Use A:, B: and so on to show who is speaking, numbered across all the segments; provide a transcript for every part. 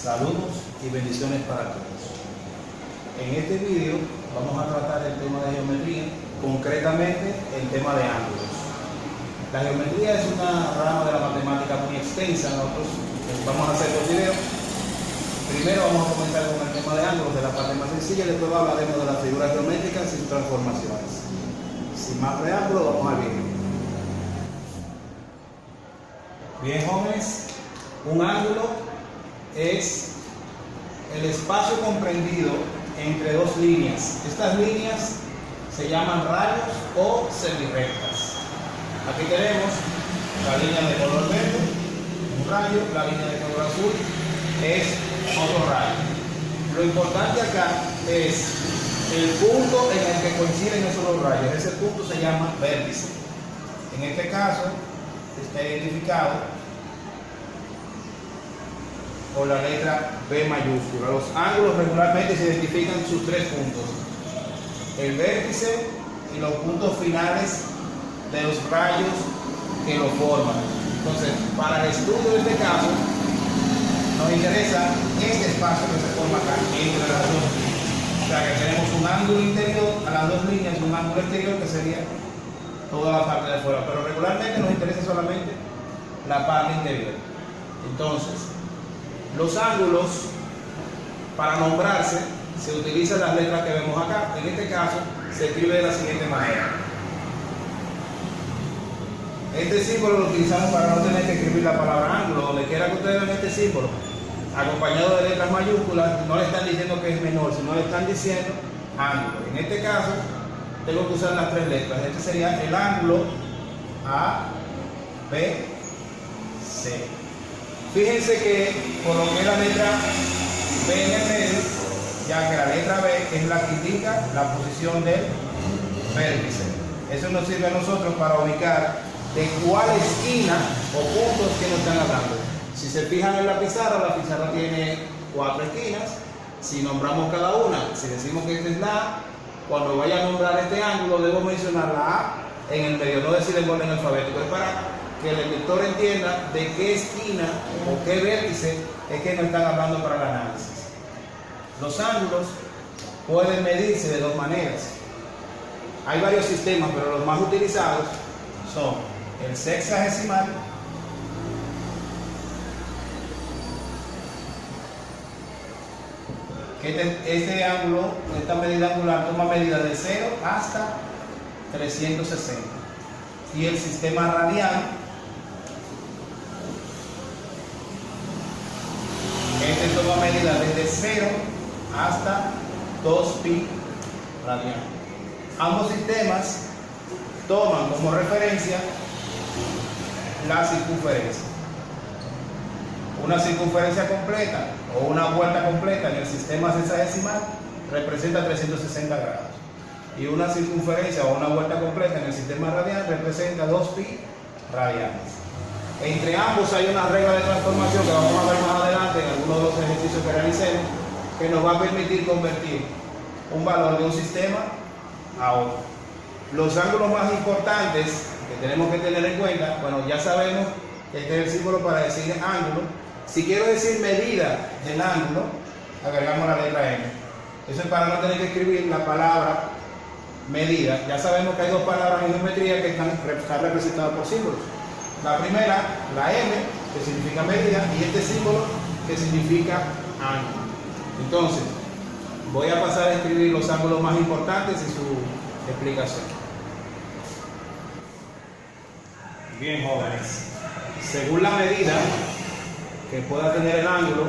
A: Saludos y bendiciones para todos. En este video vamos a tratar el tema de geometría, concretamente el tema de ángulos. La geometría es una rama de la matemática muy extensa. Nosotros vamos a hacer dos videos. Primero vamos a comenzar con el tema de ángulos, de la parte más sencilla, y después hablaremos de las figuras geométricas y sus transformaciones. Sin más preámbulo, vamos al video. Bien, jóvenes, un ángulo es el espacio comprendido entre dos líneas. Estas líneas se llaman rayos o semirrectas. Aquí tenemos la línea de color verde, un rayo, la línea de color azul es otro rayo. Lo importante acá es el punto en el que coinciden esos dos rayos. Ese punto se llama vértice. En este caso está identificado con la letra B mayúscula. Los ángulos regularmente se identifican sus tres puntos: el vértice y los puntos finales de los rayos que lo forman. Entonces, para el estudio de este caso, nos interesa este espacio que se forma acá entre las dos líneas. O sea que tenemos un ángulo interior a las dos líneas y un ángulo exterior que sería toda la parte de afuera, pero regularmente nos interesa solamente la parte interior. Entonces, los ángulos, para nombrarse, se utilizan las letras que vemos acá. En este caso, se escribe de la siguiente manera. Este símbolo lo utilizamos para no tener que escribir la palabra ángulo. Donde quiera que ustedes vean este símbolo, acompañado de letras mayúsculas, no le están diciendo que es menor, sino le están diciendo ángulo. En este caso, tengo que usar las tres letras. Este sería el ángulo A, B, C. Fíjense que coloqué la letra B en el medio, ya que la letra B es la que indica la posición del vértice. Eso nos sirve a nosotros para ubicar de cuál esquina o puntos que nos están hablando. Si se fijan en la pizarra tiene 4 esquinas. Si nombramos cada una, si decimos que esta es la A, cuando vaya a nombrar este ángulo debo mencionar la A en el medio, no decir en orden alfabético. Es para que el lector entienda de qué esquina o qué vértice es que nos están hablando para el análisis. Los ángulos pueden medirse de dos maneras. Hay varios sistemas, pero los más utilizados son el sexagesimal que este ángulo, esta medida angular toma medidas de 0 hasta 360, y el sistema radial, este toma medidas desde 0 hasta 2pi radial. Ambos sistemas toman como referencia la circunferencia. Una circunferencia completa o una vuelta completa en el sistema sexagesimal representa 360 grados. Y una circunferencia o una vuelta completa en el sistema radial representa 2pi radianes. Entre ambos hay una regla de transformación que vamos a ver más adelante en algunos de los ejercicios que realicemos, que nos va a permitir convertir un valor de un sistema a otro. Los ángulos más importantes que tenemos que tener en cuenta, bueno, ya sabemos que este es el símbolo para decir ángulo. Si quiero decir medida del ángulo, agregamos la letra M. Eso es para no tener que escribir la palabra medida. Ya sabemos que hay dos palabras en geometría que están representadas por símbolos. La primera, la M, que significa medida, y este símbolo que significa ángulo. Entonces, voy a pasar a escribir los ángulos más importantes y su explicación. Bien, jóvenes, según la medida que pueda tener el ángulo,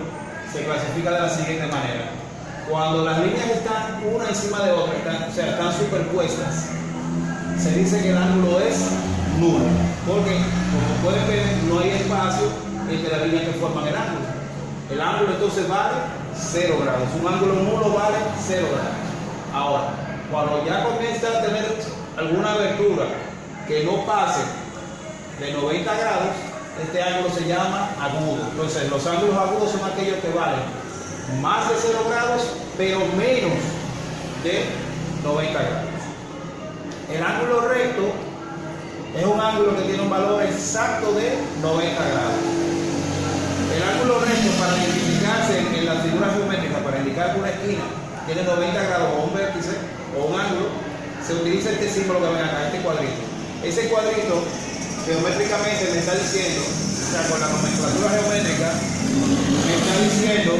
A: se clasifica de la siguiente manera. Cuando las líneas están una encima de otra, están superpuestas, se dice que el ángulo es nulo, porque como pueden ver no hay espacio entre las líneas que forman el ángulo. El ángulo entonces vale 0 grados. Un ángulo nulo vale 0 grados. Ahora, cuando ya comienza a tener alguna abertura que no pase de 90 grados, este ángulo se llama agudo. Entonces, los ángulos agudos son aquellos que valen más de 0 grados, pero menos de 90 grados. El ángulo recto es un ángulo que tiene un valor exacto de 90 grados. El ángulo recto, para identificarse en en las figuras geométricas para indicar que una esquina tiene 90 grados o un vértice o un ángulo, se utiliza este símbolo que ven acá, este cuadrito. Ese cuadrito geométricamente me está diciendo, o sea, con la nomenclatura geométrica, me está diciendo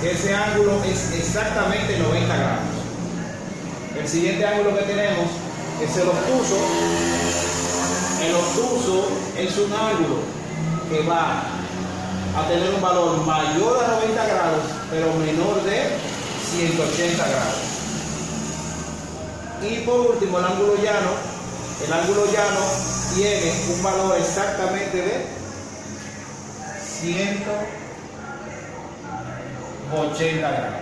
A: que ese ángulo es exactamente 90 grados. El siguiente ángulo que tenemos es el obtuso. El obtuso es un ángulo que va a tener un valor mayor a 90 grados, pero menor de 180 grados. Y por último, el ángulo llano. El ángulo llano tiene un valor exactamente de 180 grados.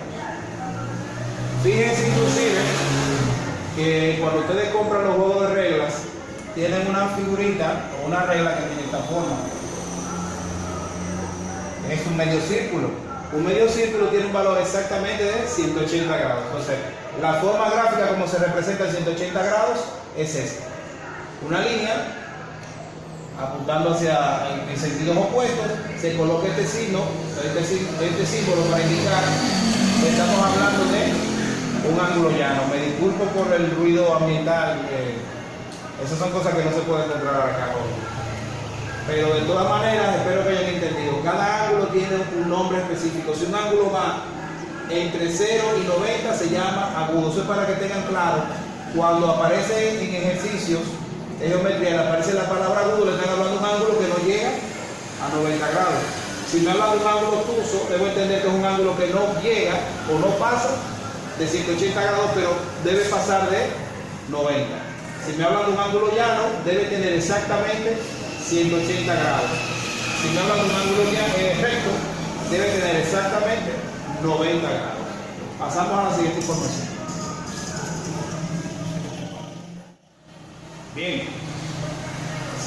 A: Fíjense inclusive que cuando ustedes compran los juegos de reglas, tienen una figurita o una regla que tiene esta forma. Es un medio círculo. Un medio círculo tiene un valor exactamente de 180 grados. Entonces, la forma gráfica como se representa el 180 grados es esta. Una línea apuntando hacia en sentidos opuestos, se coloca este signo, este símbolo para indicar que estamos hablando de un ángulo llano. Me disculpo por el ruido ambiental, esas son cosas que no se pueden controlar acá hoy. Pero de todas maneras, espero que hayan entendido. Cada ángulo tiene un nombre específico. Si un ángulo va entre 0 y 90 se llama agudo. Eso es para que tengan claro. Cuando aparece en ejercicios de geometría, aparece la palabra agudo, le están hablando de un ángulo que no llega a 90 grados. Si me hablan de un ángulo obtuso, debo entender que es un ángulo que no llega o no pasa de 180 grados, pero debe pasar de 90. Si me hablan de un ángulo llano, debe tener exactamente 180 grados. Si me hablan de un ángulo recto, debe tener exactamente 90 grados. Pasamos a la siguiente información. Bien,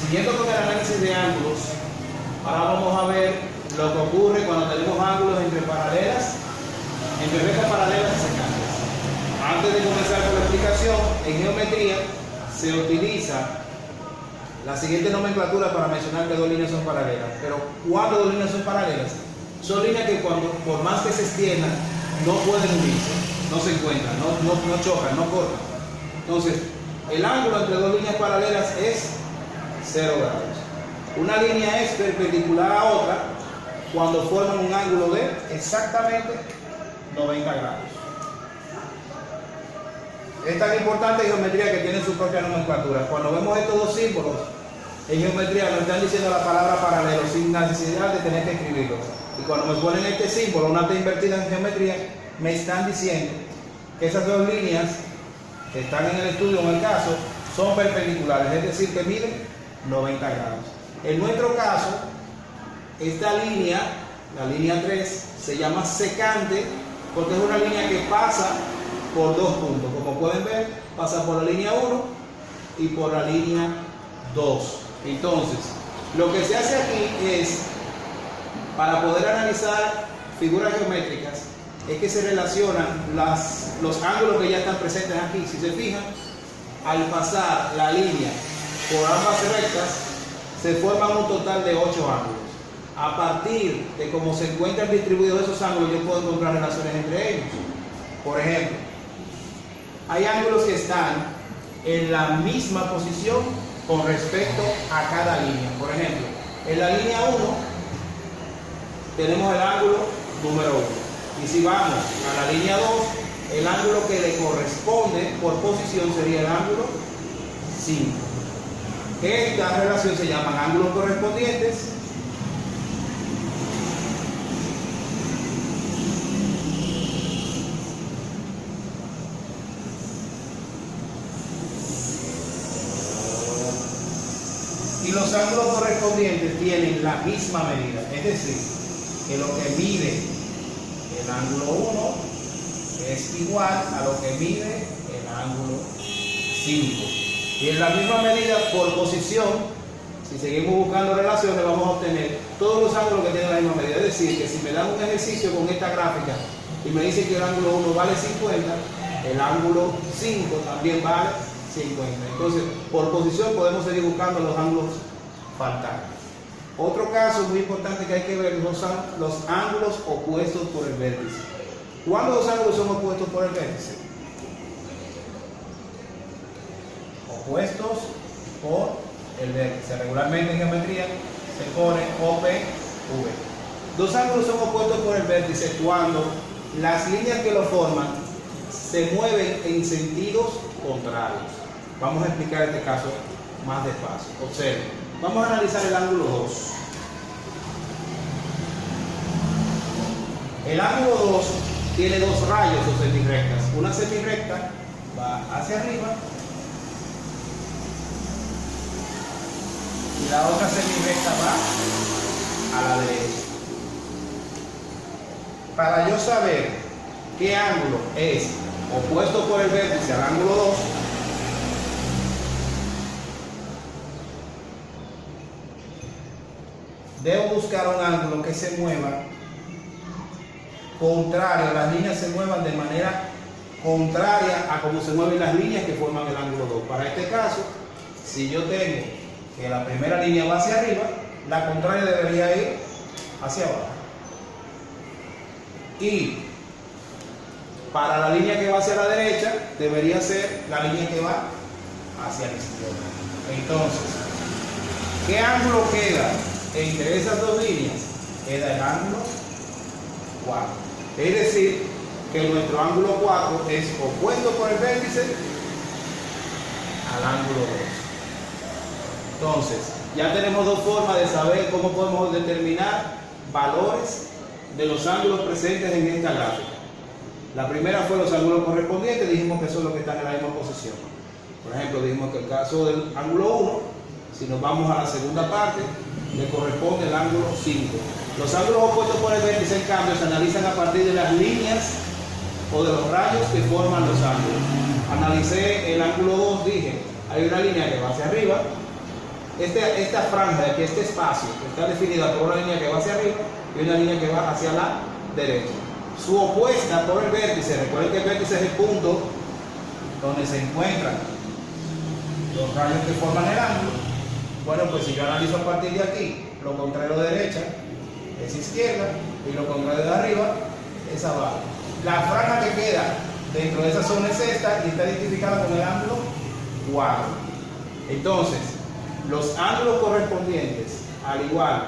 A: siguiendo con el análisis de ángulos, ahora vamos a ver lo que ocurre cuando tenemos ángulos entre rectas paralelas y secantes. Antes de comenzar con la explicación, en geometría se utiliza la siguiente nomenclatura para mencionar que dos líneas son paralelas. Pero ¿cuándo dos líneas son paralelas? Son líneas que cuando, por más que se extiendan, no pueden unirse, no se encuentran, no chocan, no cortan. Entonces, el ángulo entre dos líneas paralelas es 0 grados. Una línea es perpendicular a otra cuando forman un ángulo de exactamente 90 grados. Es tan importante en geometría que tiene su propia nomenclatura. Cuando vemos estos dos símbolos en geometría, nos están diciendo la palabra paralelo sin necesidad de tener que escribirlo. Y cuando me ponen este símbolo, una T invertida en geometría, me están diciendo que esas dos líneas que están en el estudio, en el caso, son perpendiculares, es decir, que miden 90 grados. En nuestro caso, esta línea, la línea 3, se llama secante porque es una línea que pasa por dos puntos. Como pueden ver, pasa por la línea 1 y por la línea 2. Entonces, lo que se hace aquí es, para poder analizar figuras geométricas, es que se relacionan los ángulos que ya están presentes aquí. Si se fijan, al pasar la línea por ambas rectas, se forman un total de 8 ángulos. A partir de cómo se encuentran distribuidos esos ángulos, yo puedo encontrar relaciones entre ellos. Por ejemplo, hay ángulos que están en la misma posición con respecto a cada línea. Por ejemplo, en la línea 1 tenemos el ángulo número 1. Y si vamos a la línea 2, el ángulo que le corresponde por posición sería el ángulo 5. Esta relación se llaman ángulos correspondientes. Y los ángulos correspondientes tienen la misma medida, es decir, que lo que mide el ángulo 1 es igual a lo que mide el ángulo 5. Y en la misma medida por posición, si seguimos buscando relaciones, vamos a obtener todos los ángulos que tienen la misma medida. Es decir, que si me dan un ejercicio con esta gráfica y me dicen que el ángulo 1 vale 50, el ángulo 5 también vale 50. Entonces, por posición podemos seguir buscando los ángulos faltantes. Otro caso muy importante que hay que ver son los ángulos opuestos por el vértice. ¿Cuándo los ángulos son opuestos por el vértice? Opuestos por el vértice. Regularmente en geometría se pone OPV. Dos ángulos son opuestos por el vértice cuando las líneas que lo forman se mueven en sentidos contrarios. Vamos a explicar este caso más despacio. Observen. Vamos a analizar el ángulo 2. El ángulo 2 tiene dos rayos o semirrectas. Una semirrecta va hacia arriba y la otra semirrecta va a la derecha. Para yo saber qué ángulo es opuesto por el vértice al ángulo 2, debo buscar un ángulo que se mueva contrario, las líneas se muevan de manera contraria a como se mueven las líneas que forman el ángulo 2. Para este caso, si yo tengo que la primera línea va hacia arriba, la contraria debería ir hacia abajo. Y para la línea que va hacia la derecha, debería ser la línea que va hacia la izquierda. Entonces, ¿qué ángulo queda entre esas dos líneas? Queda el ángulo 4. Es decir, que nuestro ángulo 4 es opuesto por el vértice al ángulo 2. Entonces, ya tenemos dos formas de saber cómo podemos determinar valores de los ángulos presentes en esta gráfica. La primera fue los ángulos correspondientes, dijimos que son los que están en la misma posición. Por ejemplo, dijimos que el caso del ángulo 1, si nos vamos a la segunda parte, le corresponde el ángulo 5. Los ángulos opuestos por el vértice, en cambio, se analizan a partir de las líneas o de los rayos que forman los ángulos. Analicé el ángulo 2, dije, hay una línea que va hacia arriba. Esta franja de aquí, este espacio, está definida por una línea que va hacia arriba y una línea que va hacia la derecha. Su opuesta por el vértice, recuerden que el vértice es el punto donde se encuentran los rayos que forman el ángulo. Bueno, pues si yo analizo a partir de aquí, lo contrario de derecha es izquierda y lo contrario de arriba es abajo. La franja que queda dentro de esa zona es esta y está identificada con el ángulo 4. Entonces, los ángulos correspondientes, al igual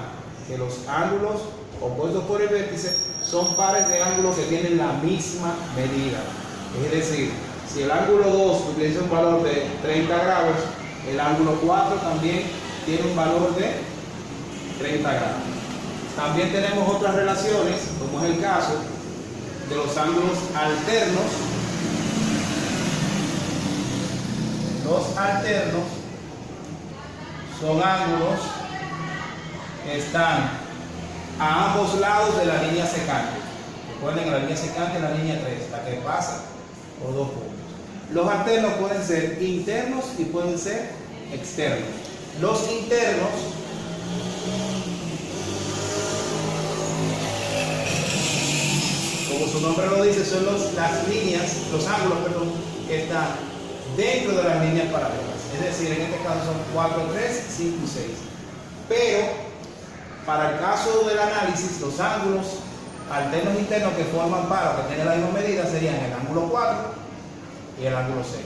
A: que los ángulos opuestos por el vértice, son pares de ángulos que tienen la misma medida. Es decir, si el ángulo 2 utiliza un valor de 30 grados, el ángulo 4 también tiene un valor de 30 grados. También tenemos otras relaciones, como es el caso de los ángulos alternos. Los alternos son ángulos que están a ambos lados de la línea secante. Recuerden, la línea secante es la línea 3, la que pasa por dos puntos. Los alternos pueden ser internos y pueden ser externos. Los internos como su nombre lo dice, son las líneas, los ángulos, perdón, que están dentro de las líneas paralelas. Es decir, en este caso son 4, 3, 5 y 6. Pero, para el caso del análisis, los ángulos alternos internos que forman paros, que tienen la misma medida, serían el ángulo 4 y el ángulo 6.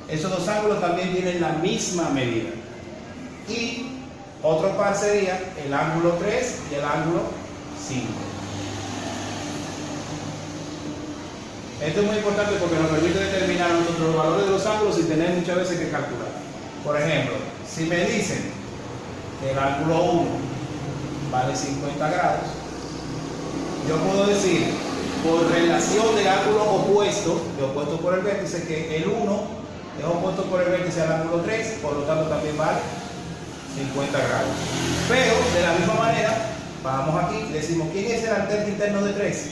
A: Esos dos ángulos también tienen la misma medida. Y otro par sería el ángulo 3 y el ángulo 5. Esto es muy importante porque nos permite determinar nosotros los valores de los ángulos sin tener muchas veces que calcular. Por ejemplo, si me dicen que el ángulo 1 vale 50 grados, yo puedo decir, por relación del ángulo opuesto, de opuesto por el vértice, que el 1 es opuesto por el vértice al ángulo 3, por lo tanto también vale 50 grados. Pero, de la misma manera, vamos aquí, decimos, ¿quién es el alterno interno de 3?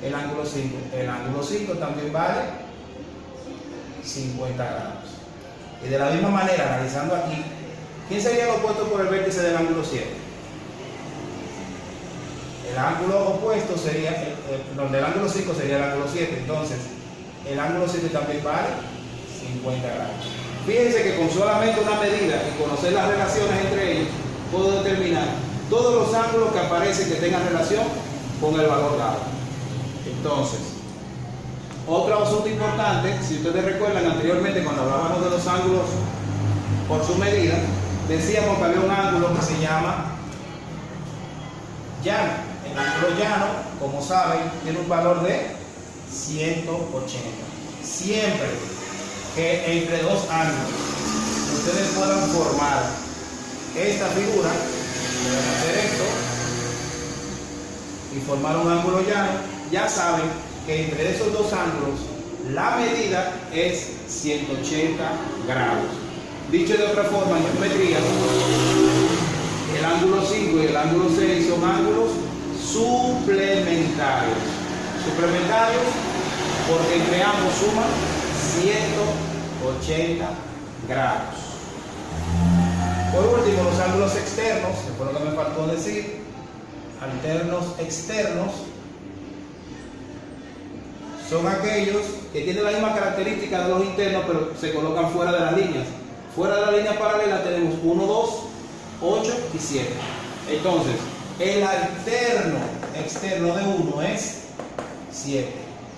A: El ángulo 5. El ángulo 5 también vale 50 grados. Y de la misma manera, analizando aquí, ¿quién sería el opuesto por el vértice del ángulo 7? El ángulo opuesto sería, donde el ángulo 5 sería el ángulo 7. Entonces, el ángulo 7 también vale 50 grados. Fíjense que con solamente una medida y conocer las relaciones entre ellos, puedo determinar todos los ángulos que aparecen que tengan relación con el valor dado. Entonces, otro asunto importante, si ustedes recuerdan anteriormente cuando hablábamos de los ángulos por su medida, decíamos que había un ángulo que se llama llano. El ángulo llano, como saben, tiene un valor de 180. Siempre que entre dos ángulos ustedes puedan formar esta figura, pueden hacer esto y formar un ángulo llano, ya saben que entre esos dos ángulos la medida es 180 grados. Dicho de otra forma, en geometría, el ángulo 5 y el ángulo 6 son ángulos suplementarios. Suplementarios porque entre ambos suman 180 grados. Por último, los ángulos externos, que fue lo que me faltó decir, alternos externos, son aquellos que tienen la misma característica de los internos, pero se colocan fuera de las líneas. Fuera de la línea paralela tenemos 1, 2, 8 y 7. Entonces, el alterno externo de 1 es 7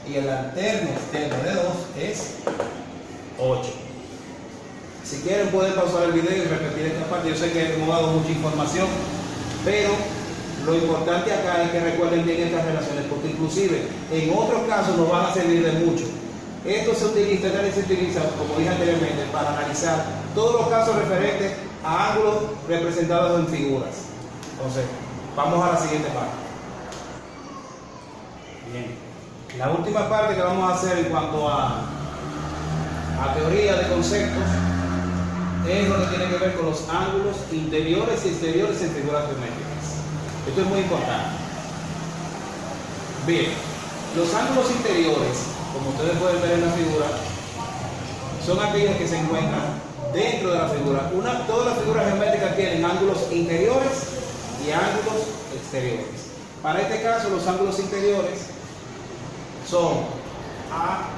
A: y el alterno externo de 2 es 8. Si quieren pueden pausar el video y repetir esta parte. Yo sé que hemos dado mucha información, pero lo importante acá es que recuerden bien estas relaciones, porque inclusive en otros casos nos van a servir de mucho. Esto se utiliza, como dije anteriormente, para analizar todos los casos referentes a ángulos representados en figuras. Entonces, vamos a la siguiente parte. Bien, la última parte que vamos a hacer en cuanto a teoría de conceptos es lo que tiene que ver con los ángulos interiores y exteriores en figuras geométricas. Esto es muy importante. Bien, los ángulos interiores, como ustedes pueden ver en la figura, son aquellos que se encuentran dentro de la figura. Todas las figuras geométricas tienen ángulos interiores y ángulos exteriores. Para este caso, los ángulos interiores son A,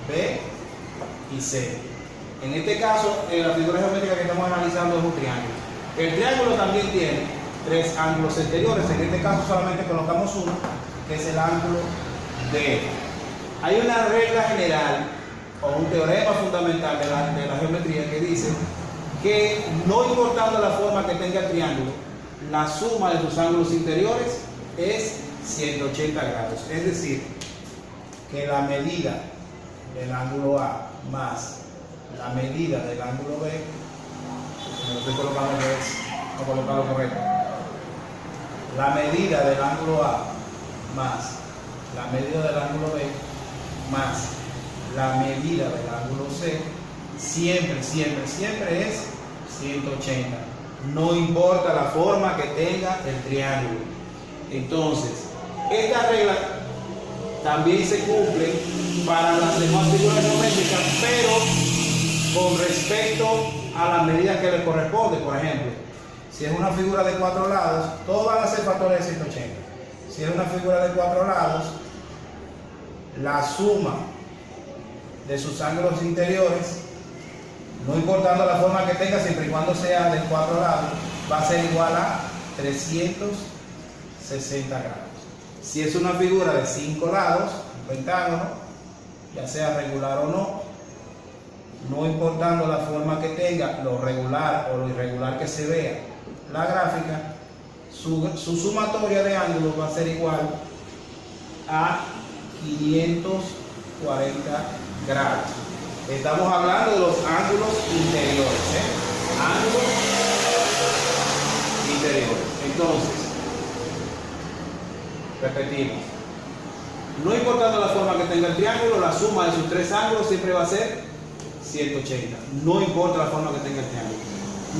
A: B y C. En este caso, la figura geométrica que estamos analizando es un triángulo. El triángulo también tiene 3 ángulos exteriores. En este caso solamente colocamos uno, que es el ángulo D. Hay una regla general o un teorema fundamental de la geometría que dice que no importando la forma que tenga el triángulo, la suma de sus ángulos interiores es 180 grados. Es decir, que la medida del ángulo A más la medida del ángulo B, no estoy colocando no colocado correcto, la medida del ángulo A más la medida del ángulo B más la medida del ángulo C, siempre es 180. No importa la forma que tenga el triángulo. Entonces, esta regla también se cumple para las demás figuras geométricas, pero con respecto a la medida que le corresponde. Por ejemplo, si es una figura de 4 lados, todos van a ser factores de 180. Si es una figura de 4 lados, la suma de sus ángulos interiores, no importando la forma que tenga, siempre y cuando sea de 4 lados, va a ser igual a 360 grados. Si es una figura de 5 lados, un pentágono, ya sea regular o no importando la forma que tenga, lo regular o lo irregular que se vea la gráfica, su sumatoria de ángulos va a ser igual a 540 grados. Estamos hablando de los ángulos interiores, ángulos interiores. Entonces, repetimos, no importando la forma que tenga el triángulo, la suma de sus 3 ángulos siempre va a ser 180. No importa la forma que tenga el triángulo.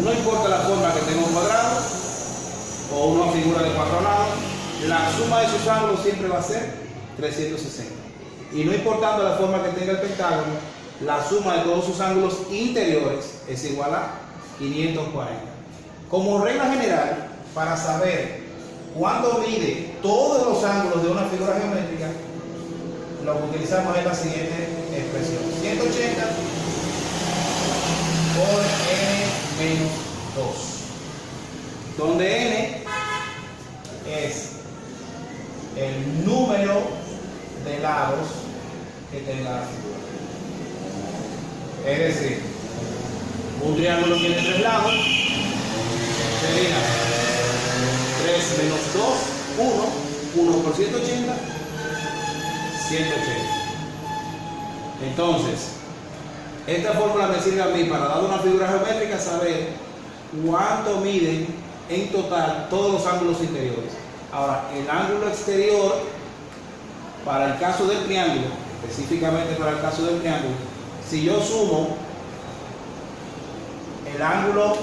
A: No importa la forma que tenga un cuadrado o una figura de 4 lados, la suma de sus ángulos siempre va a ser 360. Y no importando la forma que tenga el pentágono, la suma de todos sus ángulos interiores es igual a 540. Como regla general, para saber cuánto mide todos los ángulos de una figura geométrica, lo que utilizamos es la siguiente expresión: 180 menos 2, donde n es el número de lados que tenga la figura. Es decir, un triángulo tiene 3 lados, sería 3 menos 2, 1 por 180, 180. Entonces, esta fórmula me sirve a mí para dar una figura geométrica, saber cuánto miden en total todos los ángulos interiores. Ahora, el ángulo exterior, para el caso del triángulo, específicamente para el caso del triángulo, si yo sumo el ángulo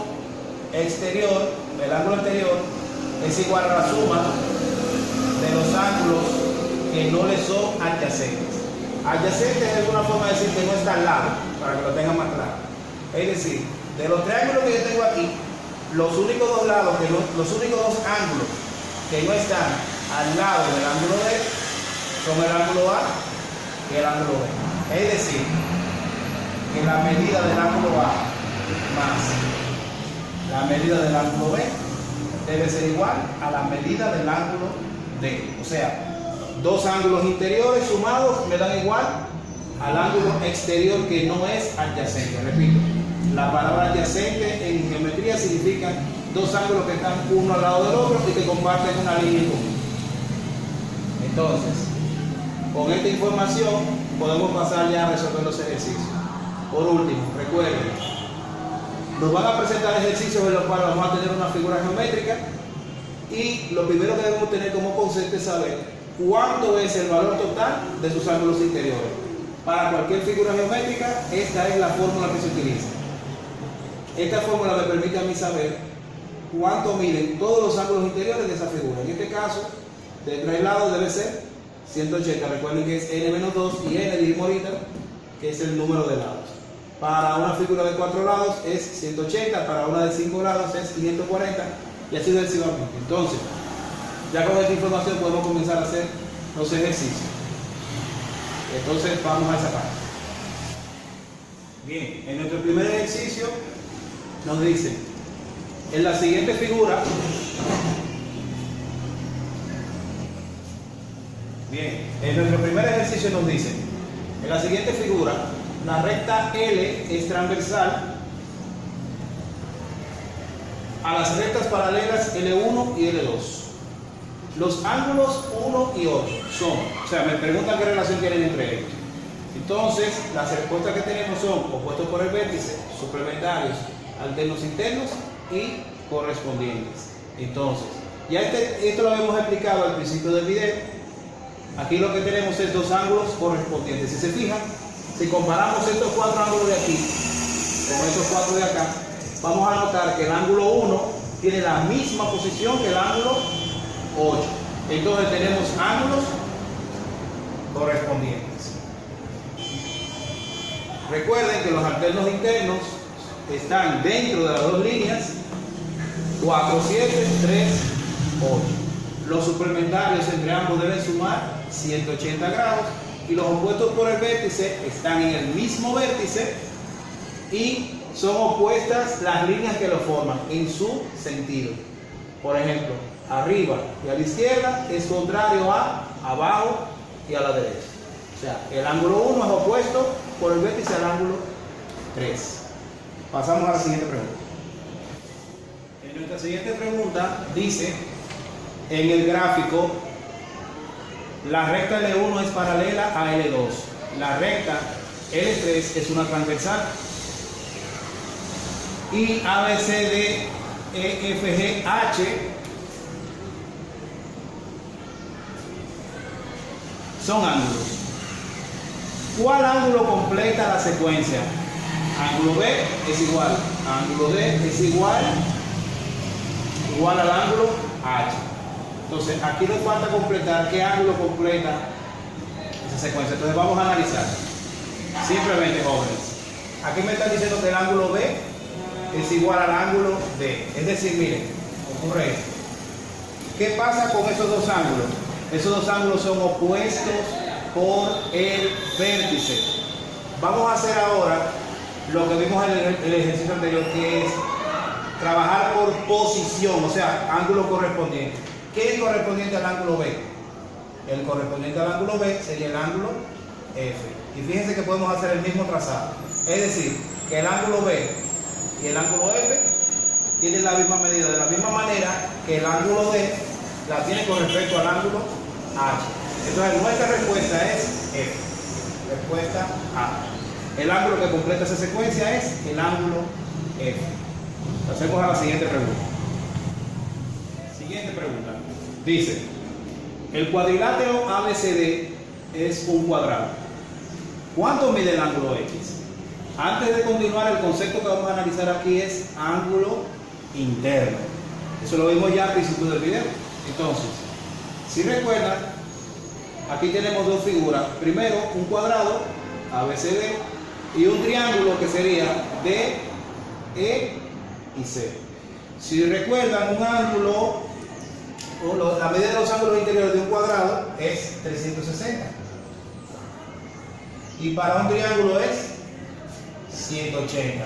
A: exterior es igual a la suma de los ángulos que no le son adyacentes. Adyacentes es una forma de decir que no está al lado, para que lo tengan más claro. Es decir, de los triángulos que yo tengo aquí, los únicos dos ángulos que no están al lado del ángulo D son el ángulo A y el ángulo B. Es decir, que la medida del ángulo A más la medida del ángulo B debe ser igual a la medida del ángulo D. O sea, dos ángulos interiores sumados me dan igual al ángulo exterior que no es adyacente. Repito, la palabra adyacente en geometría significa dos ángulos que están uno al lado del otro y que comparten una línea en común. Entonces, con esta información podemos pasar ya a resolver los ejercicios. Por último, recuerden, nos van a presentar ejercicios en los cuales vamos a tener una figura geométrica y lo primero que debemos tener como concepto es saber cuánto es el valor total de sus ángulos interiores. Para cualquier figura geométrica, esta es la fórmula que se utiliza. Esta fórmula me permite a mí saber cuánto miden todos los ángulos interiores de esa figura. En este caso, de 3 lados debe ser 180. Recuerden que es n menos 2 y n dijimos ahorita que es el número de lados. Para una figura de 4 lados es 180, para una de 5 lados es 540 y así sucesivamente. Entonces, ya con esta información podemos comenzar a hacer los ejercicios. Entonces, vamos a esa parte. Bien, en nuestro primer ejercicio nos dice, en la siguiente figura, en nuestro primer ejercicio nos dice, en la siguiente figura, la recta L es transversal a las rectas paralelas L1 y L2. Los ángulos 1 y 8 son, o sea, me preguntan qué relación tienen entre ellos. Entonces, las respuestas que tenemos son opuestos por el vértice, suplementarios, alternos internos y correspondientes. Entonces, ya esto lo habíamos explicado al principio del video. Aquí lo que tenemos es dos ángulos correspondientes. Si se fijan, si comparamos estos 4 ángulos de aquí con estos 4 de acá, vamos a notar que el ángulo 1 tiene la misma posición que el ángulo 8. Entonces tenemos ángulos correspondientes. Recuerden que los alternos internos están dentro de las dos líneas 4, 7, 3, 8. Los suplementarios entre ambos deben sumar 180 grados y los opuestos por el vértice están en el mismo vértice y son opuestas las líneas que lo forman en su sentido. Por ejemplo, arriba y a la izquierda es contrario a abajo y a la derecha. O sea, el ángulo 1 es opuesto por el vértice al ángulo 3. Pasamos a la siguiente pregunta. En nuestra siguiente pregunta dice, en el gráfico, la recta L1 es paralela a L2. La recta L3 es una transversal. Y ABCD, EFG, H son ángulos. ¿Cuál ángulo completa la secuencia? Ángulo B es igual. Ángulo D es igual al ángulo H. Entonces, aquí nos falta completar qué ángulo completa esa secuencia. Entonces, vamos a analizar. Simplemente, jóvenes. Aquí me están diciendo que el ángulo B es igual al ángulo D. Es decir, miren, ocurre esto. ¿Qué pasa con esos dos ángulos? Esos dos ángulos son opuestos por el vértice. Vamos a hacer ahora lo que vimos en el ejercicio anterior, que es trabajar por posición, o sea, ángulo correspondiente. ¿Qué es correspondiente al ángulo B? El correspondiente al ángulo B sería el ángulo F. Y fíjense que podemos hacer el mismo trazado. Es decir, que el ángulo B y el ángulo F tienen la misma medida, de la misma manera que el ángulo D la tiene con respecto al ángulo H. Entonces nuestra respuesta es F. Respuesta A. El ángulo que completa esa secuencia es el ángulo F. Pasemos a la siguiente pregunta. Siguiente pregunta. Dice, el cuadrilátero ABCD es un cuadrado. ¿Cuánto mide el ángulo X? Antes de continuar, el concepto que vamos a analizar aquí es ángulo interno. Eso lo vimos ya al principio del video. Entonces, si recuerdan, aquí tenemos dos figuras. Primero, un cuadrado, ABCD, y un triángulo que sería D, E y C. Si recuerdan, un ángulo, la medida de los ángulos interiores de un cuadrado es 360. Y para un triángulo es 180.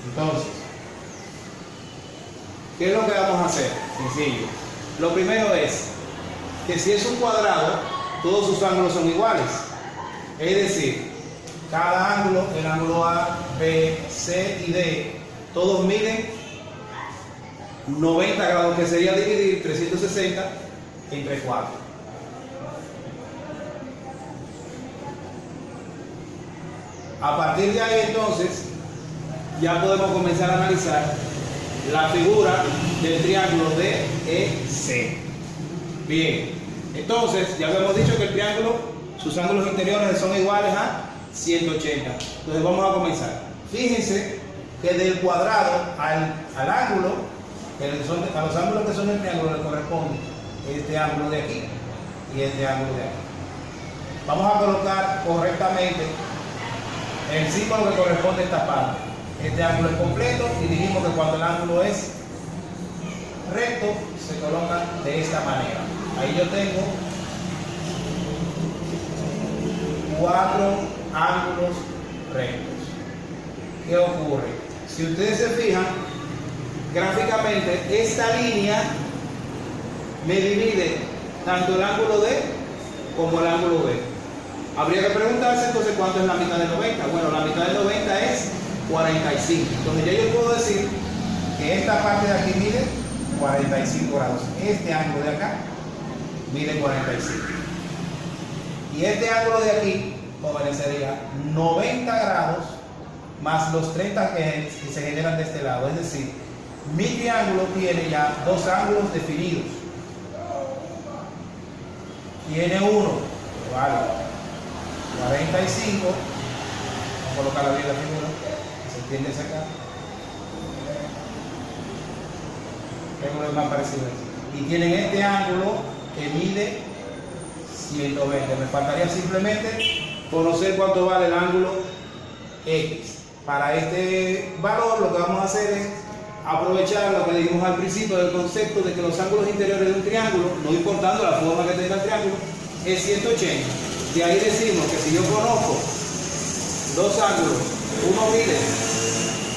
A: Entonces, ¿qué es lo que vamos a hacer? Sencillo. Lo primero es que si es un cuadrado, todos sus ángulos son iguales. Es decir, cada ángulo, el ángulo A, B, C y D, todos miden 90 grados, que sería dividir 360 entre 4. A partir de ahí, entonces, ya podemos comenzar a analizar la figura del triángulo DEC. Bien, entonces ya habíamos dicho que el triángulo, sus ángulos interiores son iguales a 180. Entonces vamos a comenzar. Fíjense que del cuadrado al ángulo, a los ángulos que son el triángulo le corresponde este ángulo de aquí y este ángulo de aquí. Vamos a colocar correctamente el símbolo que corresponde a esta parte. Este ángulo es completo y dijimos que cuando el ángulo es recto se coloca de esta manera. Ahí yo tengo 4 ángulos rectos. ¿Qué ocurre? Si ustedes se fijan, gráficamente esta línea me divide tanto el ángulo D como el ángulo B. Habría que preguntarse entonces cuánto es la mitad de 90. Bueno, la mitad de 90 es 45. Entonces ya yo puedo decir que esta parte de aquí mide 45 grados. Este ángulo de acá mide 45. Y este ángulo de aquí, jóvenes, sería 90 grados más los 30 que se generan de este lado. Es decir, mi triángulo tiene ya dos ángulos definidos. Tiene uno, vale, 45. Vamos a colocar bien la figura. ¿Se entiende ese acá? ¿Qué ángulo es más parecido a este? Y tienen este ángulo que mide 120. Me faltaría simplemente conocer cuánto vale el ángulo X. Para este valor lo que vamos a hacer es aprovechar lo que dijimos al principio del concepto de que los ángulos interiores de un triángulo, no importando la forma que tenga el triángulo, es 180. De ahí decimos que si yo conozco dos ángulos, uno mide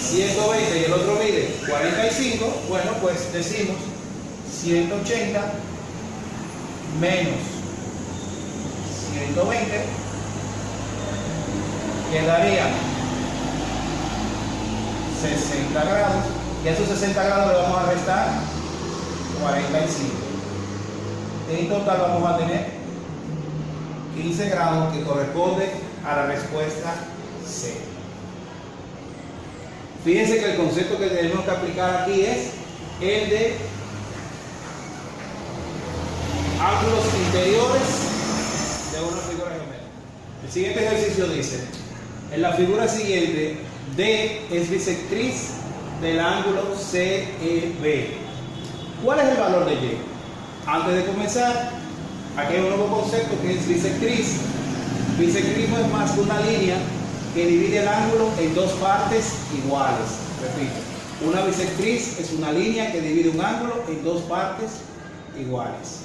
A: 120 y el otro mide 45, bueno, pues decimos 180 menos 120 quedaría 60 grados, y a esos 60 grados le vamos a restar 45. En total vamos a tener 15 grados, que corresponde a la respuesta C. Fíjense que el concepto que tenemos que aplicar aquí es el de ángulos interiores de una figura geométrica. El siguiente ejercicio dice, en la figura siguiente, D es bisectriz del ángulo CEB. ¿Cuál es el valor de Y? Antes de comenzar, aquí hay un nuevo concepto que es bisectriz. Bisectriz no es más que una línea que divide el ángulo en dos partes iguales. Repito, una bisectriz es una línea que divide un ángulo en dos partes iguales.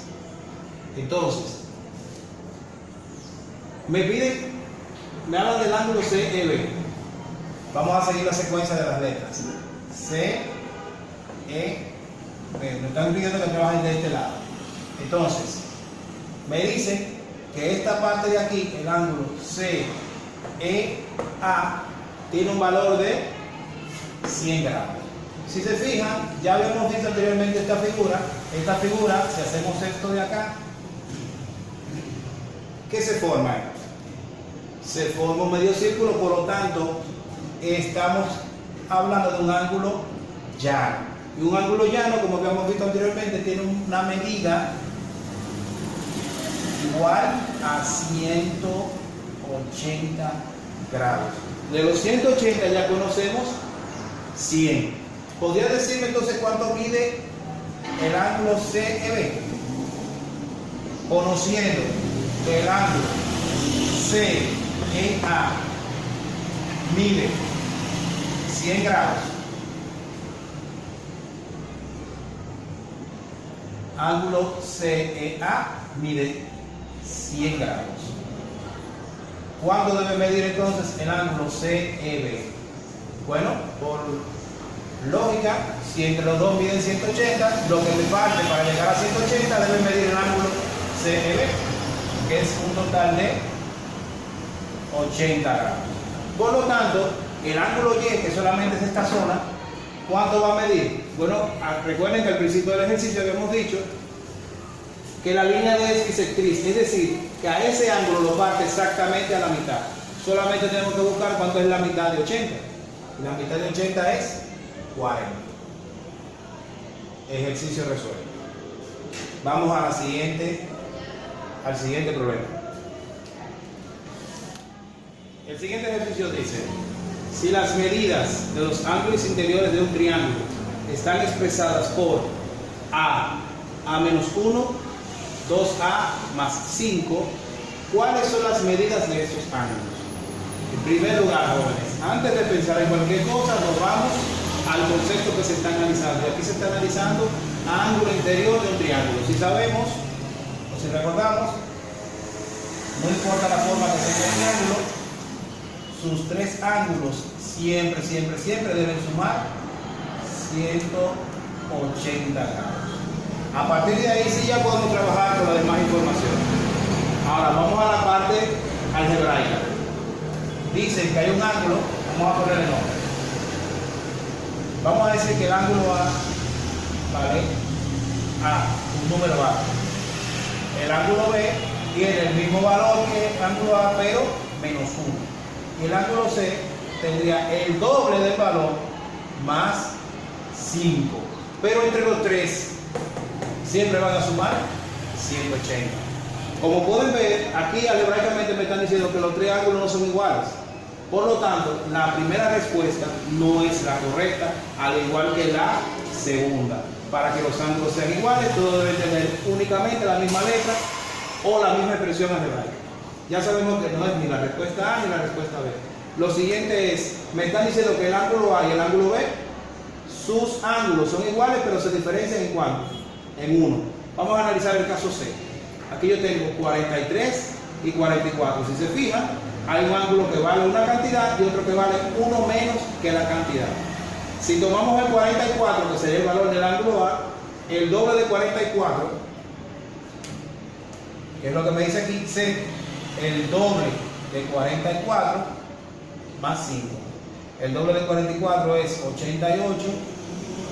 A: Entonces, Me hablan del ángulo CEB. Vamos a seguir la secuencia de las letras. C, E, B. Me están pidiendo que trabajen de este lado. Entonces, me dicen que esta parte de aquí, el ángulo CEA, tiene un valor de 100 grados. Si se fijan, ya habíamos visto anteriormente esta figura. Esta figura, si hacemos esto de acá, ¿qué se forma? Se forma un medio círculo, por lo tanto, estamos hablando de un ángulo llano. Y un ángulo llano, como habíamos visto anteriormente, tiene una medida igual a 180 grados. De los 180 ya conocemos 100. ¿Podría decirme entonces cuánto mide el ángulo CEB? Conociendo que el ángulo CEA mide 100 grados. Ángulo CEA mide 100 grados. ¿Cuánto debe medir entonces el ángulo CEB? Bueno, por lógica, si entre los dos miden 180, lo que le falte para llegar a 180 debe medir el ángulo CEB, que es un total de 80 grados. Por lo tanto, el ángulo Y, que solamente es esta zona, ¿cuánto va a medir? Bueno, recuerden que al principio del ejercicio habíamos dicho que la línea D es bisectriz, es decir, que a ese ángulo lo parte exactamente a la mitad. Solamente tenemos que buscar cuánto es la mitad de 80. Y la mitad de 80 es 40. Ejercicio resuelto. Vamos a al siguiente problema. El siguiente ejercicio dice: si las medidas de los ángulos interiores de un triángulo están expresadas por A-1, 2A más 5, ¿cuáles son las medidas de estos ángulos? En primer lugar, jóvenes, antes de pensar en cualquier cosa, nos vamos al concepto que se está analizando. Y aquí se está analizando ángulo interior de un triángulo. Si sabemos, o si recordamos, no importa la forma que tenga el triángulo, sus tres ángulos siempre deben sumar 180 grados. A partir de ahí sí ya podemos trabajar con la demás información. Ahora vamos a la parte algebraica. Dicen que hay un ángulo, vamos a poner el nombre. Vamos a decir que el ángulo A vale A, un número A. El ángulo B tiene el mismo valor que el ángulo A, pero menos 1. Y el ángulo C tendría el doble del valor más 5. Pero entre los tres siempre van a sumar 180. Como pueden ver, aquí algebraicamente me están diciendo que los tres ángulos no son iguales. Por lo tanto, la primera respuesta no es la correcta, al igual que la segunda. Para que los ángulos sean iguales, todos deben tener únicamente la misma letra o la misma expresión algebraica. Ya sabemos que no es ni la respuesta A ni la respuesta B. Lo siguiente es, me están diciendo que el ángulo A y el ángulo B, sus ángulos son iguales, pero se diferencian en cuánto. En 1. Vamos a analizar el caso C. Aquí yo tengo 43 y 44. Si se fijan, hay un ángulo que vale una cantidad y otro que vale uno menos que la cantidad. Si tomamos el 44, que sería el valor del ángulo A, el doble de 44, que es lo que me dice aquí, C, el doble de 44 más 5. El doble de 44 es 88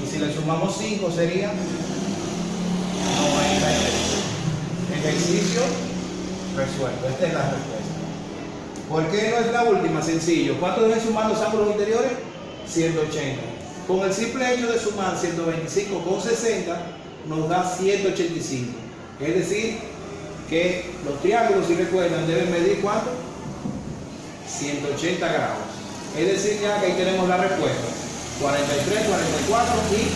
A: y si le sumamos 5 sería 93. Ejercicio resuelto. Esta es la respuesta. ¿Por qué no es la última? Sencillo. ¿Cuánto deben sumar los ángulos interiores? 180. Con el simple hecho de sumar 125 con 60 nos da 185. Es decir, que los triángulos, si recuerdan, deben medir ¿cuánto? 180 grados. Es decir, ya que ahí tenemos la respuesta. 43, 44 y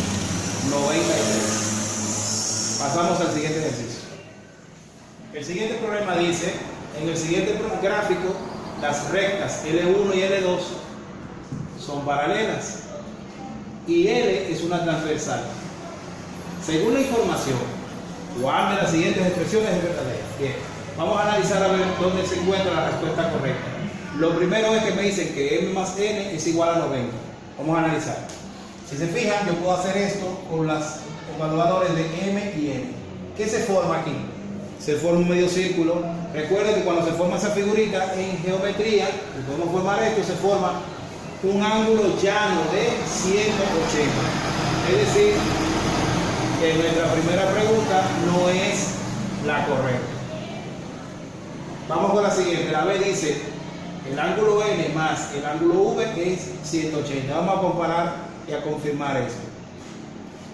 A: 93. Pasamos al siguiente ejercicio. El siguiente problema dice, en el siguiente gráfico, las rectas L1 y L2 son paralelas y L es una transversal. Según la información, ¿cuál de las siguientes expresiones es verdadera? Bien, Vamos a analizar a ver dónde se encuentra la respuesta correcta. Lo primero es que me dicen que m más n es igual a 90. Vamos a analizar. Si se fijan, yo puedo hacer esto con los evaluadores de m y n. ¿Qué se forma aquí? Se forma un medio círculo. Recuerden que cuando se forma esa figurita en geometría, y podemos formar esto, se forma un ángulo llano de 180. Es decir, que nuestra primera pregunta no es la correcta. Vamos con la siguiente. La B dice, el ángulo n más el ángulo v es 180. Vamos a comparar y a confirmar eso.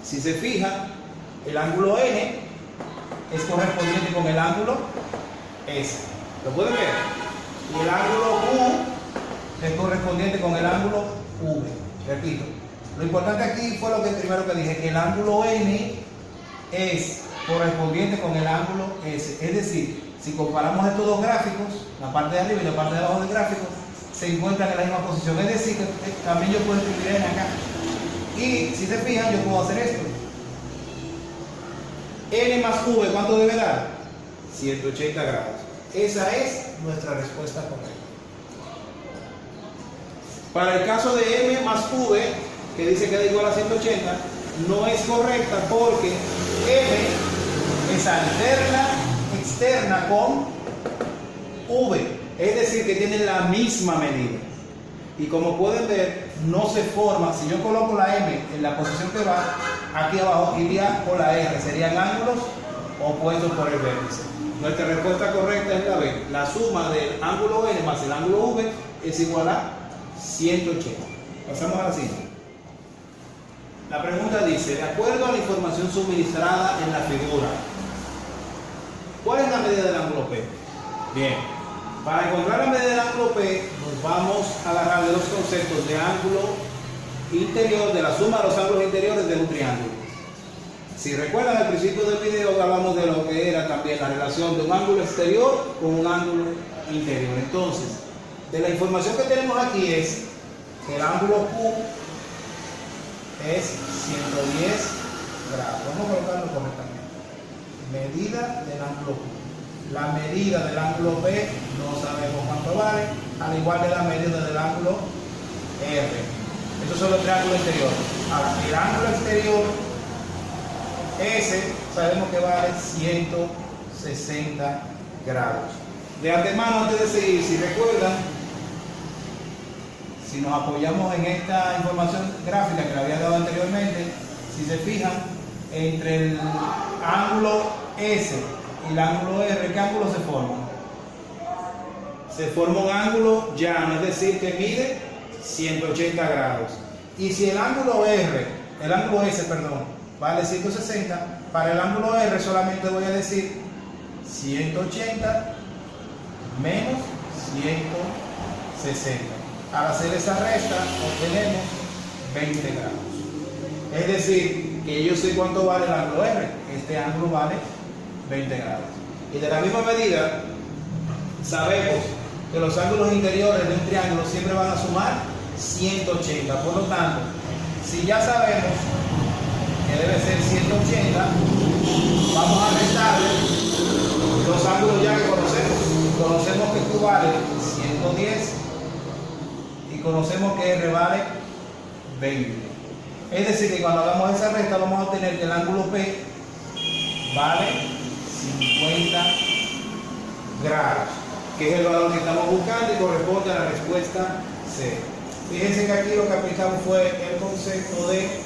A: Si se fija, el ángulo n es correspondiente con el ángulo S. ¿Lo pueden ver? Y el ángulo Q es correspondiente con el ángulo V. Repito. Lo importante aquí fue lo que primero que dije, que el ángulo N es correspondiente con el ángulo S. Es decir, si comparamos estos dos gráficos, la parte de arriba y la parte de abajo del gráfico, se encuentran en la misma posición. Es decir, que también yo puedo escribir N acá. Y si se fijan, yo puedo hacer esto. N más V, ¿cuánto debe dar? 180 grados. Esa es nuestra respuesta correcta. Para el caso de M más V, que dice que es igual a 180, no es correcta porque M es alterna, externa con V. Es decir, que tienen la misma medida. Y como pueden ver, no se forma. Si yo coloco la M en la posición que va, aquí abajo iría con la R. Serían ángulos opuestos por el vértice. Nuestra respuesta correcta es la B. La suma del ángulo N más el ángulo V es igual a 180. Pasamos a la siguiente. La pregunta dice, de acuerdo a la información suministrada en la figura, ¿cuál es la medida del ángulo P? Bien. Para encontrar la medida del ángulo P, nos vamos a agarrar de los conceptos de ángulo interior, de la suma de los ángulos interiores de un triángulo. Si recuerdan, al principio del video hablamos de lo que era también la relación de un ángulo exterior con un ángulo interior. Entonces, de la información que tenemos aquí es que el ángulo Q es 110 grados. Vamos a colocarlo correctamente. Medida del ángulo Q. La medida del ángulo P no sabemos cuánto vale, al igual que la medida del ángulo R. Estos son los triángulos interiores. Ahora, el ángulo exterior S sabemos que vale 160 grados. De antemano, antes de seguir, si recuerdan, si nos apoyamos en esta información gráfica que le había dado anteriormente, si se fijan, entre el ángulo S y el ángulo R, ¿qué ángulo se forma? Se forma un ángulo llano, es decir, que mide 180 grados. Y si el ángulo S, vale 160, para el ángulo R solamente voy a decir 180 menos 160. Al hacer esa resta, obtenemos 20 grados. Es decir, que yo sé cuánto vale el ángulo R. Este ángulo vale 20 grados. Y de la misma medida, sabemos que los ángulos interiores de un triángulo siempre van a sumar 180. Por lo tanto, si ya sabemos que debe ser 180, vamos a restarle los ángulos ya que conocemos. Conocemos que Q vale 110 y conocemos que R vale 20. Es decir, que cuando hagamos esa resta vamos a obtener que el ángulo P vale 50 grados, que es el valor que estamos buscando y corresponde a la respuesta C. Fíjense que aquí lo que aplicamos fue el concepto de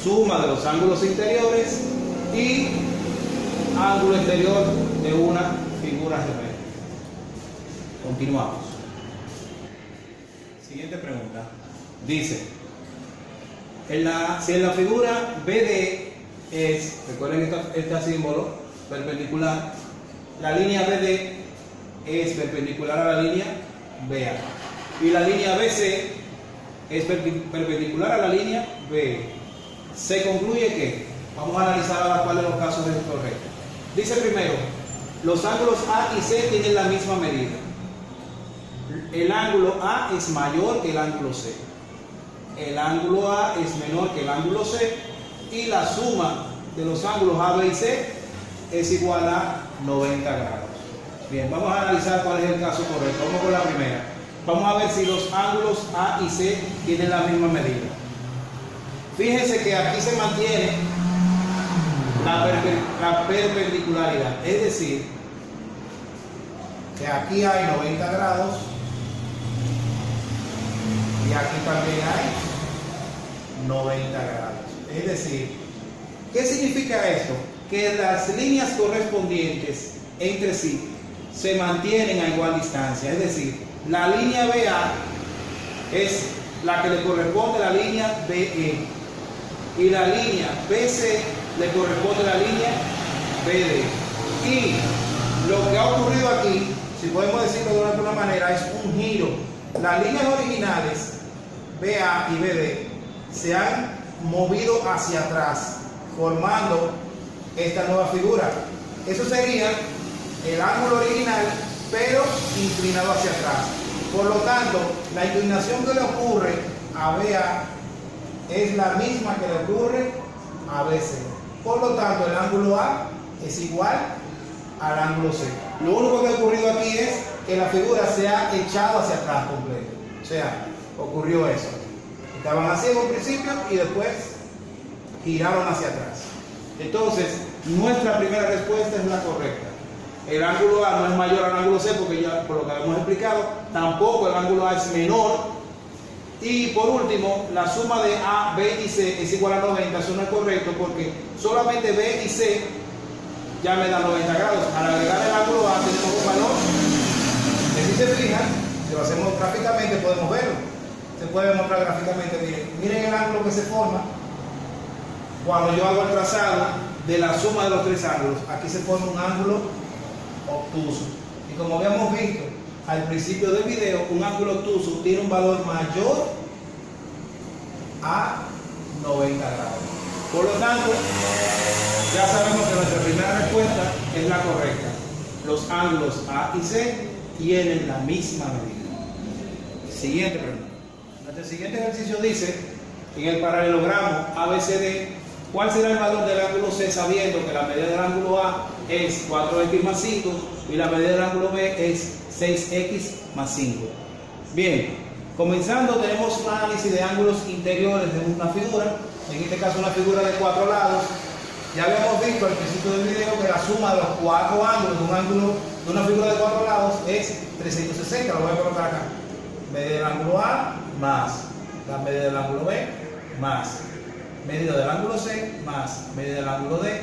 A: suma de los ángulos interiores y ángulo exterior de una figura geométrica. Continuamos. Siguiente pregunta. Dice, si en la figura BD es, recuerden este símbolo perpendicular, la línea BD es perpendicular a la línea BA y la línea BC es perpendicular a la línea BE. Se concluye que, vamos a analizar ahora cuál de los casos es correcto. Dice primero, los ángulos A y C tienen la misma medida. El ángulo A es mayor que el ángulo C. El ángulo A es menor que el ángulo C y la suma de los ángulos A, B y C es igual a 90 grados. Bien, vamos a analizar cuál es el caso correcto. Vamos con la primera. Vamos a ver si los ángulos A y C tienen la misma medida. Fíjense que aquí se mantiene la perpendicularidad, es decir, que aquí hay 90 grados y aquí también hay 90 grados. Es decir, ¿qué significa esto? Que las líneas correspondientes entre sí se mantienen a igual distancia. Es decir, la línea BA es la que le corresponde a la línea BE y la línea BC le corresponde a la línea BD. Y lo que ha ocurrido aquí, si podemos decirlo de alguna manera, es un giro. Las líneas originales BA y BD se han movido hacia atrás, formando esta nueva figura. Eso sería el ángulo original, pero inclinado hacia atrás. Por lo tanto, la inclinación que le ocurre a BA es la misma que le ocurre a BC. Por lo tanto, el ángulo A es igual al ángulo C. Lo único que ha ocurrido aquí es que la figura se ha echado hacia atrás completo. O sea, ocurrió eso. Estaban así en un principio y después giraron hacia atrás. Entonces, nuestra primera respuesta es la correcta. El ángulo A no es mayor al ángulo C porque ya, por lo que hemos explicado, tampoco el ángulo A es menor. Y por último, la suma de A, B y C es igual a 90. Eso no es correcto porque solamente B y C ya me dan 90 grados. Al agregar el ángulo A tenemos un valor que, si se fijan, si lo hacemos gráficamente podemos verlo. Se puede mostrar gráficamente. Miren el ángulo que se forma cuando yo hago el trazado de la suma de los tres ángulos. Aquí se forma un ángulo obtuso. Y como habíamos visto al principio del video, un ángulo obtuso tiene un valor mayor a 90 grados. Por lo tanto, ya sabemos que nuestra primera respuesta es la correcta. Los ángulos A y C tienen la misma medida. Siguiente pregunta. Nuestro siguiente ejercicio dice, en el paralelogramo ABCD, ¿cuál será el valor del ángulo C sabiendo que la medida del ángulo A es 4x más 5 y la medida del ángulo B es 6x más 5? Bien, comenzando tenemos un análisis de ángulos interiores de una figura, en este caso una figura de 4 lados. Ya habíamos visto al principio del video que la suma de los 4 ángulos de una figura de 4 lados es 360, lo voy a colocar acá. Medida del ángulo A más la medida del ángulo B más medida del ángulo C más medida del ángulo D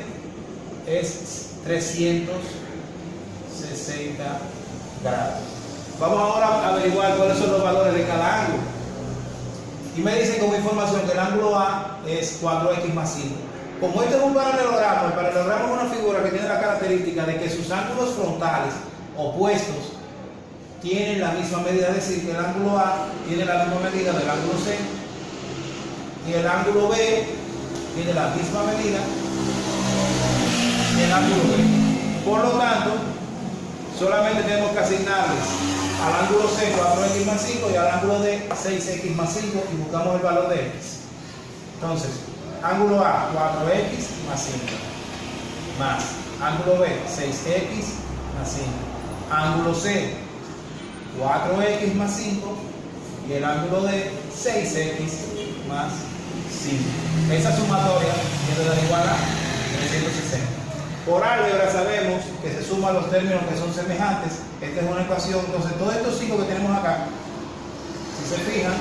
A: es 360 grados. Vamos ahora a averiguar cuáles son los valores de cada ángulo. Y me dicen como información que el ángulo A es 4x más 5. Como este es un paralelogramo, el paralelogramo es una figura que tiene la característica de que sus ángulos frontales opuestos tienen la misma medida, es decir, que el ángulo A tiene la misma medida del ángulo C y el ángulo B tiene la misma medida del ángulo B. Por lo tanto, solamente tenemos que asignarles al ángulo C 4x más 5 y al ángulo D 6x más 5 y buscamos el valor de x. Entonces, ángulo A 4x más 5 más ángulo B 6x más 5, ángulo C 4x más 5 y el ángulo D 6x más 5. Esa sumatoria debe dar igual a 360. Por álgebra sabemos que se suman los términos que son semejantes. Esta es una ecuación. Entonces, todos estos 5 que tenemos acá, si se fijan,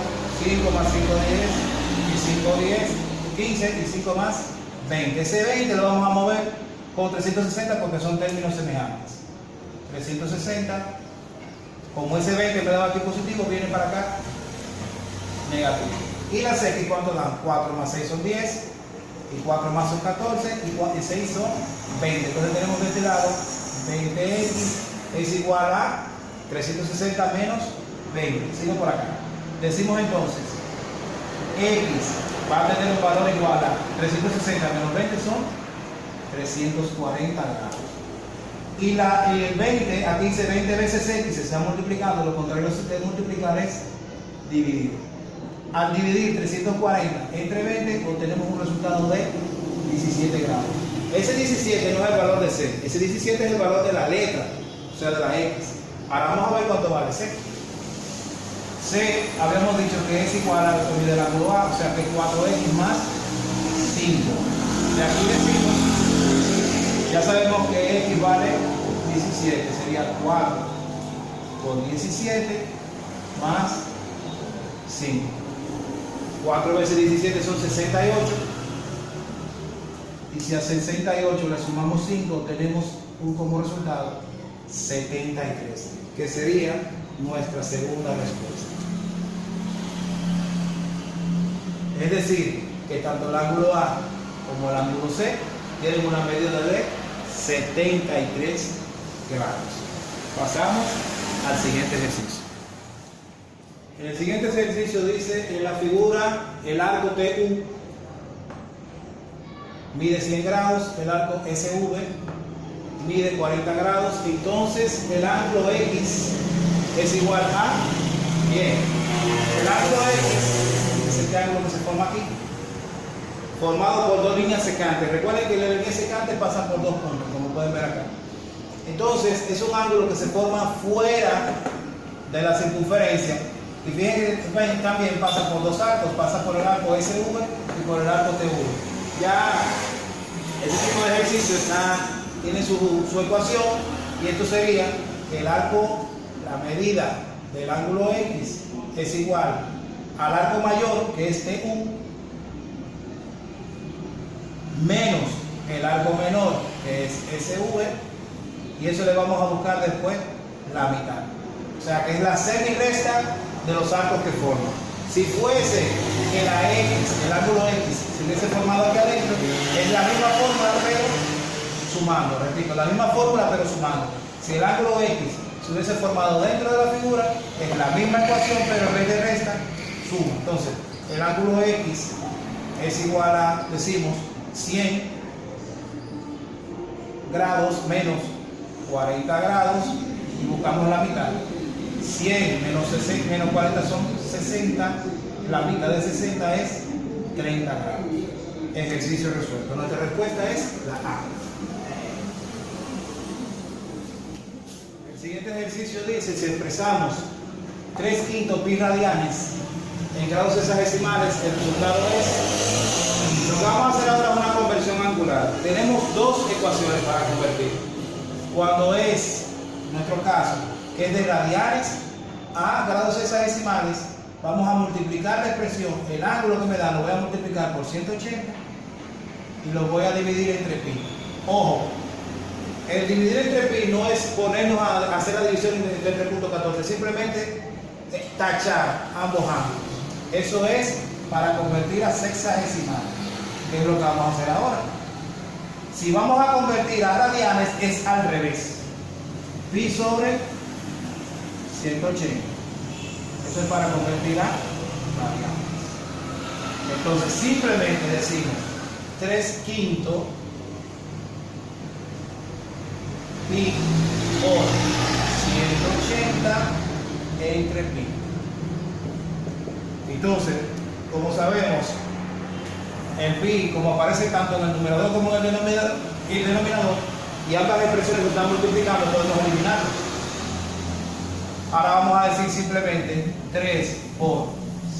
A: 5 más 5 10 y 5 10, 15 y 5 más 20. Ese 20 lo vamos a mover con 360 porque son términos semejantes. 360, como ese 20 me da aquí positivo, viene para acá negativo. Y las x, ¿cuánto dan? 4 más 6 son 10, y 4 más son 14, y 6 son 20. Entonces tenemos de este lado 20x es igual a 360 menos 20. Sigo por acá. Decimos entonces, x va a tener un valor igual a 360 menos 20 son 340 grados. Y el 20, aquí dice 20 veces x, se está multiplicando, lo contrario de multiplicar es dividir. Al dividir 340 entre 20 obtenemos un resultado de 17 grados. Ese 17 no es el valor de C, ese 17 es el valor de la letra. O sea de la X. Ahora vamos a ver cuánto vale C. C, habíamos dicho que es igual a lo que mide el ángulo A, o sea que 4X más 5. De aquí decimos, ya sabemos que X vale 17, sería 4 por 17 más 5. 4 veces 17 son 68. Y si a 68 le sumamos 5, tenemos como resultado 73, que sería nuestra segunda respuesta. Es decir, que tanto el ángulo A como el ángulo C tienen una medida de 73 grados. Pasamos al siguiente ejercicio. En el siguiente ejercicio dice, en la figura, el arco TU mide 100 grados, el arco SV mide 40 grados, entonces el ángulo X es igual a, bien, el ángulo X es este ángulo que se forma aquí, formado por dos líneas secantes. Recuerden que la línea secante pasa por dos puntos, como pueden ver acá. Entonces es un ángulo que se forma fuera de la circunferencia. Y fíjense que también pasa por dos arcos, pasa por el arco SV y por el arco TV. Ya este tipo de ejercicio tiene su ecuación, y esto sería que el arco, la medida del ángulo X es igual al arco mayor, que es TU, menos el arco menor, que es SV, y eso le vamos a buscar después la mitad. O sea que es la seno y resta de los arcos que forman. Si fuese que la X, el ángulo X, se hubiese formado aquí adentro, es la misma fórmula pero sumando, repito, la misma fórmula pero sumando. Si el ángulo X se hubiese formado dentro de la figura, es la misma ecuación pero en vez de resta, suma. Entonces, el ángulo X es igual a, decimos, 100 grados menos 40 grados y buscamos la mitad. 100 menos 40 son 60, la mitad de 60 es 30 grados. Ejercicio resuelto. Nuestra respuesta es la A. El siguiente ejercicio dice, si expresamos 3/5 pi radianes en grados sexagesimales, el resultado es, lo que vamos a hacer ahora es una conversión angular. Tenemos dos ecuaciones para convertir. Cuando es, en nuestro caso, que es de radianes a grados sexagesimales, vamos a multiplicar la expresión, el ángulo que me da lo voy a multiplicar por 180 y lo voy a dividir entre pi. Ojo, el dividir entre pi no es ponernos a hacer la división entre 3.14, simplemente tachar ambos ángulos. Eso es para convertir a sexagesimal, que es lo que vamos a hacer ahora. Si vamos a convertir a radianes es al revés, pi sobre 180. Eso es para convertir a radianes. Entonces simplemente decimos 3/5 pi por 180 entre pi. Entonces, como sabemos, el pi, como aparece tanto en el numerador como en el denominador, y ambas expresiones que están multiplicando, podemos eliminarlas. Ahora vamos a decir simplemente 3 por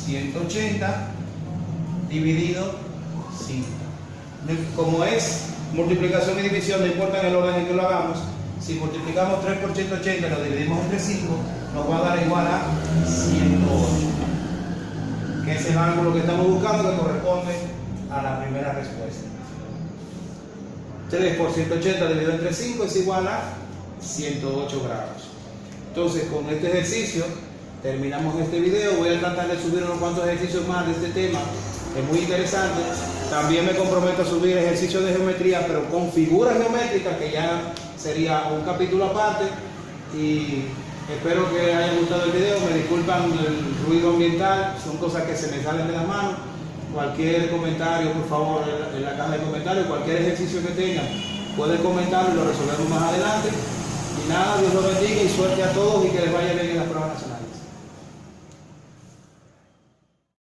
A: 180 dividido 5. Como es multiplicación y división, no importa en el orden en que lo hagamos, si multiplicamos 3 por 180 y lo dividimos entre 5, nos va a dar igual a 108, que es el ángulo que estamos buscando, que corresponde a la primera respuesta. 3 por 180 dividido entre 5 es igual a 108 grados. Entonces, con este ejercicio terminamos este video. Voy a tratar de subir unos cuantos ejercicios más de este tema, es muy interesante. También me comprometo a subir ejercicios de geometría, pero con figuras geométricas, que ya sería un capítulo aparte. Y espero que haya gustado el video. Me disculpan el ruido ambiental, son cosas que se me salen de las manos. Cualquier comentario, por favor, en la caja de comentarios, cualquier ejercicio que tengan, pueden comentarlo y lo resolvemos más adelante. Y nada, Dios los bendiga y suerte a todos y que les vaya bien en las pruebas nacionales.